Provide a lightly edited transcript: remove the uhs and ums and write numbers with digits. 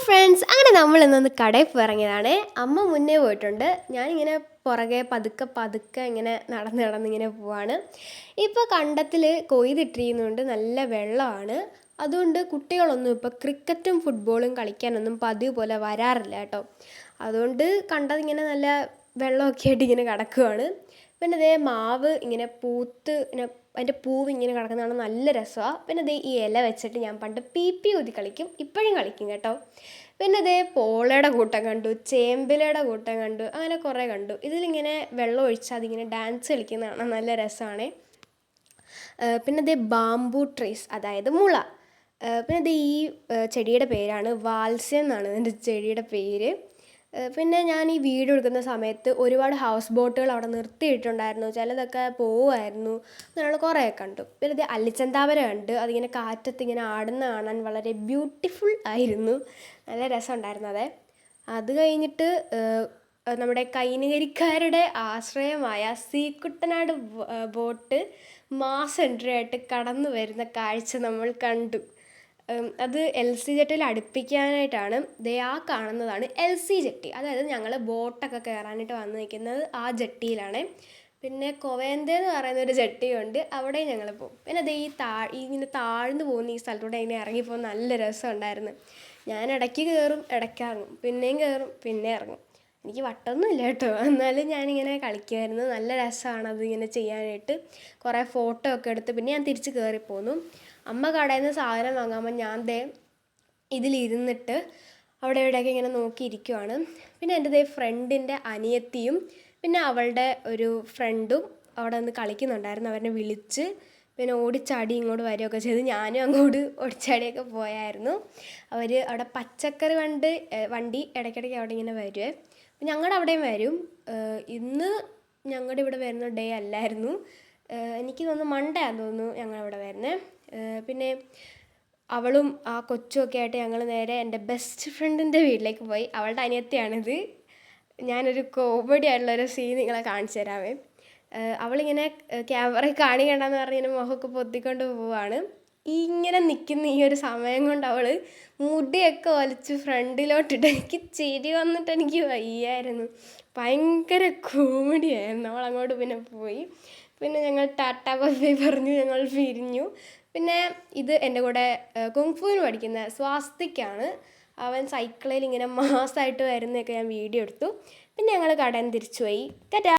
Friends, അങ്ങനെ നമ്മൾ ഇന്നൊന്ന് കടയിൽ പോയി ഇറങ്ങിയതാണ്. അമ്മ മുന്നേ പോയിട്ടുണ്ട്. ഞാനിങ്ങനെ പുറകെ പതുക്കെ പതുക്കെ ഇങ്ങനെ നടന്നിങ്ങനെ പോവാണ്. ഇപ്പോൾ കണ്ടത്തിൽ കൊയ്തിട്ടിരിക്കുന്നുണ്ട്, നല്ല വെള്ളമാണ്. അതുകൊണ്ട് കുട്ടികളൊന്നും ഇപ്പോൾ ക്രിക്കറ്റും ഫുട്ബോളും കളിക്കാനൊന്നും പതിവ് പോലെ വരാറില്ല കേട്ടോ. അതുകൊണ്ട് കണ്ടതിങ്ങനെ നല്ല വെള്ളമൊക്കെ ആയിട്ട് ഇങ്ങനെ കിടക്കുവാണ്. പിന്നെ ഇതേ മാവ് ഇങ്ങനെ പൂത്ത് ഇങ്ങനെ അതിൻ്റെ പൂവ് ഇങ്ങനെ കിടക്കുന്നതാണ്, നല്ല രസമാണ്. പിന്നെ ഇതേ ഈ ഇല വെച്ചിട്ട് ഞാൻ പണ്ട് പി ഊതി കളിക്കും, ഇപ്പോഴും കളിക്കും കേട്ടോ. പിന്നെ ഇതേ പോളയുടെ കൂട്ടം കണ്ടു, ചേമ്പിലയുടെ കൂട്ടം കണ്ടു, അങ്ങനെ കുറേ കണ്ടു. ഇതിലിങ്ങനെ വെള്ളം ഒഴിച്ചാൽ അതിങ്ങനെ ഡാൻസ് കളിക്കുന്നതാണ്, നല്ല രസമാണ്. പിന്നെ ഇതേ ബാംബു ട്രീസ്, അതായത് മുള. പിന്നെ ഇത് ഈ ചെടിയുടെ പേരാണ് വാത്സ്യം എന്നാണ് എൻ്റെ ചെടിയുടെ പേര്. പിന്നെ ഞാൻ ഈ വീഡിയോ എടുക്കുന്ന സമയത്ത് ഒരുപാട് ഹൗസ് ബോട്ടുകൾ അവിടെ നിർത്തിയിട്ടുണ്ടായിരുന്നു, ചിലതൊക്കെ പോവുമായിരുന്നു. അങ്ങനെയുള്ള കുറേയൊക്കെ കണ്ടു. പിന്നെ ഇത് അല്ലിച്ചന്താമര കണ്ട്, അതിങ്ങനെ കാറ്റത്ത് ഇങ്ങനെ ആടുന്ന കാണാൻ വളരെ ബ്യൂട്ടിഫുൾ ആയിരുന്നു, നല്ല രസമുണ്ടായിരുന്നു. അത് കഴിഞ്ഞിട്ട് നമ്മുടെ കൈനകരിക്കാരുടെ ആശ്രയമായ സീക്കുട്ടനാട് ബോട്ട് മാസ് എൻട്രി ആയിട്ട് കടന്നു വരുന്ന കാഴ്ച നമ്മൾ കണ്ടു. അത് LC ജെട്ടിയിൽ അടുപ്പിക്കാനായിട്ടാണ്. ദേ ആ കാണുന്നതാണ് LC ജെട്ടി, അതായത് ഞങ്ങൾ ബോട്ടൊക്കെ കയറാനായിട്ട് വന്ന് നിൽക്കുന്നത് ആ ജെട്ടിയിലാണ്. പിന്നെ കൊവേന്ത എന്ന് പറയുന്നൊരു ജെട്ടിയുണ്ട്, അവിടെയും ഞങ്ങൾ പോകും. പിന്നെ അതേ ഇങ്ങനെ താഴ്ന്നു പോകുന്ന ഈ സ്ഥലത്തൂടെ ഇങ്ങനെ ഇറങ്ങിപ്പോകാൻ നല്ല രസമുണ്ടായിരുന്നു. ഞാൻ ഇടയ്ക്ക് കയറും, ഇടയ്ക്ക് ഇറങ്ങും, പിന്നെയും കയറും, പിന്നെ ഇറങ്ങും. എനിക്ക് വട്ടമൊന്നും ഇല്ല കേട്ടോ, എന്നാലും ഞാനിങ്ങനെ കളിക്കുമായിരുന്നു. നല്ല രസമാണ് അതിങ്ങനെ ചെയ്യാനായിട്ട്. കുറേ ഫോട്ടോ ഒക്കെ എടുത്ത് പിന്നെ ഞാൻ തിരിച്ച് കയറിപ്പോന്നു. അമ്മ കടയിൽ നിന്ന് സാധനം വാങ്ങുമ്പോൾ ഞാൻ ഇതിലിരുന്നിട്ട് അവിടെ ഇവിടെയൊക്കെ ഇങ്ങനെ നോക്കിയിരിക്കുവാണ്. പിന്നെ എൻ്റെ ഫ്രണ്ടിൻ്റെ അനിയത്തിയും പിന്നെ അവളുടെ ഒരു ഫ്രണ്ടും അവിടെ നിന്ന് കളിക്കുന്നുണ്ടായിരുന്നു. അവരെ വിളിച്ച് പിന്നെ ഓടിച്ചാടി ഇങ്ങോട്ട് വരികയൊക്കെ ചെയ്ത് ഞാനും അങ്ങോട്ട് ഓടിച്ചാടിയൊക്കെ പോയായിരുന്നു. അവർ അവിടെ പച്ചക്കറി വണ്ടി ഇടയ്ക്കിടയ്ക്ക് അവിടെ ഇങ്ങനെ വരുവേ. ഞങ്ങളുടെ അവിടെയും വരും. ഇന്ന് ഞങ്ങളുടെ ഇവിടെ വരുന്ന ഡേ അല്ലായിരുന്നു, എനിക്ക് തോന്നുന്നു മൺഡേ ആണെന്ന് തോന്നുന്നു ഞങ്ങളവിടെ വരുന്നത്. പിന്നെ അവളും ആ കൊച്ചുമൊക്കെ ആയിട്ട് ഞങ്ങൾ നേരെ എൻ്റെ ബെസ്റ്റ് ഫ്രണ്ടിൻ്റെ വീട്ടിലേക്ക് പോയി. അവളുടെ അനിയത്തിയാണിത്. ഞാനൊരു കോമഡി ആയിട്ടുള്ളൊരു സീൻ നിങ്ങളെ കാണിച്ചു തരാമേ. അവളിങ്ങനെ ക്യാമറയിൽ കാണിക്കണ്ടെന്ന് പറഞ്ഞ് ഇങ്ങനെ മുഖമൊക്കെ പൊത്തിക്കൊണ്ട് പോവാണ്. ഇങ്ങനെ നിൽക്കുന്ന ഈ ഒരു സമയം കൊണ്ട് അവൾ മുടിയൊക്കെ വലിച്ച് ഫ്രണ്ടിലോട്ടിട്ട് എനിക്ക് ചിരി വന്നിട്ട് എനിക്ക് വയ്യായിരുന്നു. ഭയങ്കര കോമഡിയായിരുന്നു. അവളങ്ങോട്ട് പിന്നെ പോയി. പിന്നെ ഞങ്ങൾ ടാറ്റാ ബൈ പറഞ്ഞു ഞങ്ങൾ പിരിഞ്ഞു. പിന്നെ ഇത് എൻ്റെ കൂടെ കുങ്ഫുവിന് പഠിക്കുന്ന സ്വാസ്തിക്കാണ്. അവൻ സൈക്കിളിൽ ഇങ്ങനെ മാസമായിട്ട് വരുന്നതൊക്കെ ഞാൻ വീഡിയോ എടുത്തു. പിന്നെ ഞങ്ങൾ കടയിൽ നിന്ന് തിരിച്ചു പോയി. ടാറ്റാ.